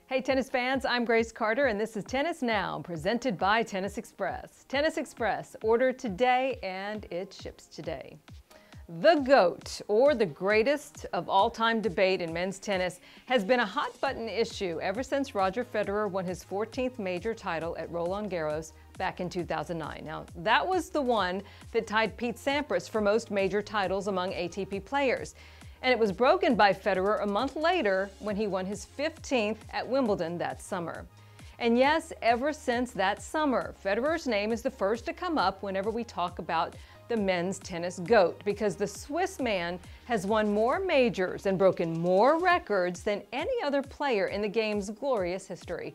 Hey tennis fans, I'm Grace Carter and this is Tennis Now, presented by Tennis Express. Tennis Express, order today and it ships today. The GOAT, or the greatest of all-time debate in men's tennis, has been a hot-button issue ever since Roger Federer won his 14th major title at Roland Garros back in 2009. Now, that was the one that tied Pete Sampras for most major titles among ATP players. And it was broken by Federer a month later when he won his 15th at Wimbledon that summer. And yes, ever since that summer, Federer's name is the first to come up whenever we talk about the men's tennis GOAT, because the Swiss man has won more majors and broken more records than any other player in the game's glorious history.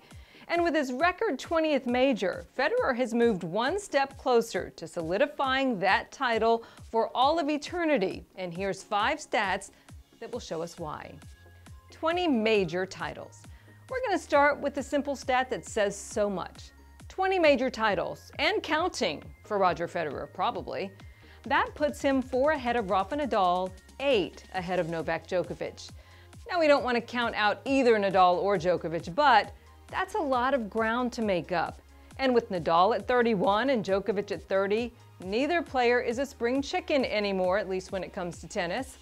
And with his record 20th major, Federer has moved one step closer to solidifying that title for all of eternity. And here's 5 stats that will show us why. 20 major titles. We're going to start with the simple stat that says so much. 20 major titles, and counting for Roger Federer, probably. That puts him 4 ahead of Rafa Nadal, 8 ahead of Novak Djokovic. Now, we don't want to count out either Nadal or Djokovic, but that's a lot of ground to make up. And with Nadal at 31 and Djokovic at 30, neither player is a spring chicken anymore, at least when it comes to tennis.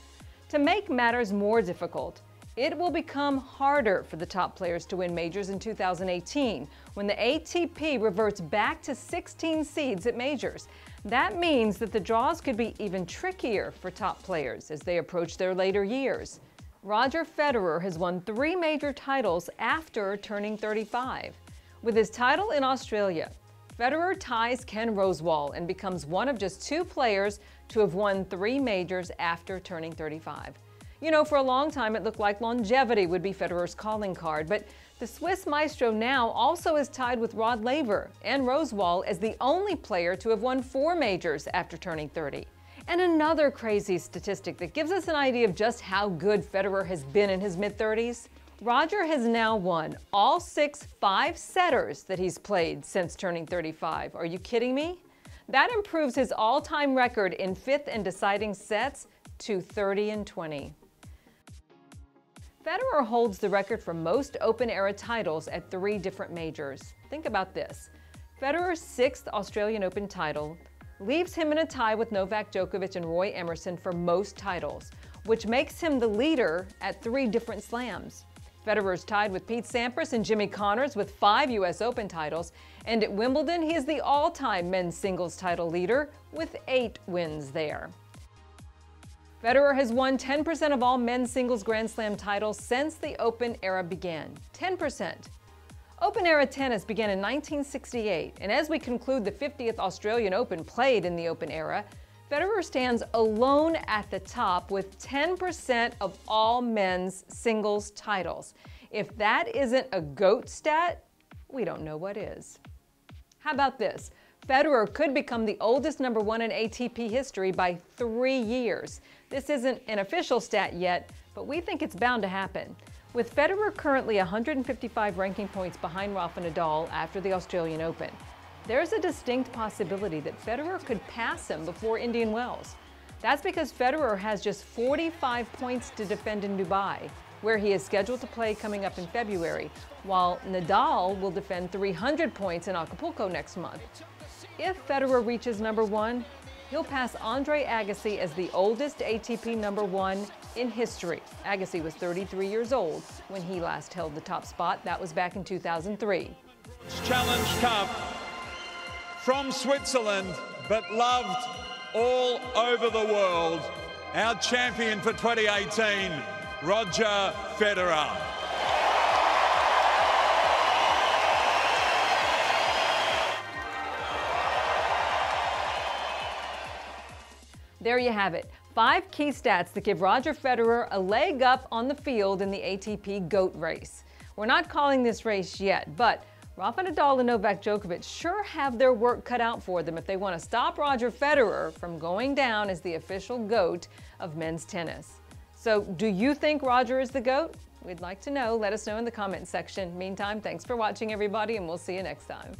To make matters more difficult, it will become harder for the top players to win majors in 2018, when the ATP reverts back to 16 seeds at majors. That means that the draws could be even trickier for top players as they approach their later years. Roger Federer has won 3 major titles after turning 35. With his title in Australia, Federer ties Ken Rosewall and becomes one of just 2 players to have won 3 majors after turning 35. You know, for a long time it looked like longevity would be Federer's calling card, but the Swiss maestro now also is tied with Rod Laver and Rosewall as the only player to have won 4 majors after turning 30. And another crazy statistic that gives us an idea of just how good Federer has been in his mid-30s. Roger has now won all 6 5-setters that he's played since turning 35. Are you kidding me? That improves his all-time record in 5th and deciding sets to 30-20. Federer holds the record for most open-era titles at 3 different majors. Think about this. Federer's 6th Australian Open title leaves him in a tie with Novak Djokovic and Roy Emerson for most titles, which makes him the leader at 3 different slams. Federer's tied with Pete Sampras and Jimmy Connors with 5 U.S. Open titles, and at Wimbledon he is the all-time men's singles title leader with 8 wins there. Federer has won 10% of all men's singles Grand Slam titles since the Open era began. 10%. Open era tennis began in 1968, and as we conclude the 50th Australian Open played in the Open era, Federer stands alone at the top with 10% of all men's singles titles. If that isn't a GOAT stat, we don't know what is. How about this? Federer could become the oldest number 1 in ATP history by 3 years. This isn't an official stat yet, but we think it's bound to happen. With Federer currently 155 ranking points behind Rafa Nadal after the Australian Open, there's a distinct possibility that Federer could pass him before Indian Wells. That's because Federer has just 45 points to defend in Dubai, where he is scheduled to play coming up in February, while Nadal will defend 300 points in Acapulco next month. If Federer reaches number 1, he'll pass Andre Agassi as the oldest ATP number 1 in history. Agassi was 33 years old when he last held the top spot. That was back in 2003. Challenge Cup from Switzerland, but loved all over the world. Our champion for 2018, Roger Federer. There you have it. 5 key stats that give Roger Federer a leg up on the field in the ATP GOAT race. We're not calling this race yet, but Rafa Nadal and Novak Djokovic sure have their work cut out for them if they want to stop Roger Federer from going down as the official GOAT of men's tennis. So, do you think Roger is the GOAT? We'd like to know. Let us know in the comments section. Meantime, thanks for watching, everybody, and we'll see you next time.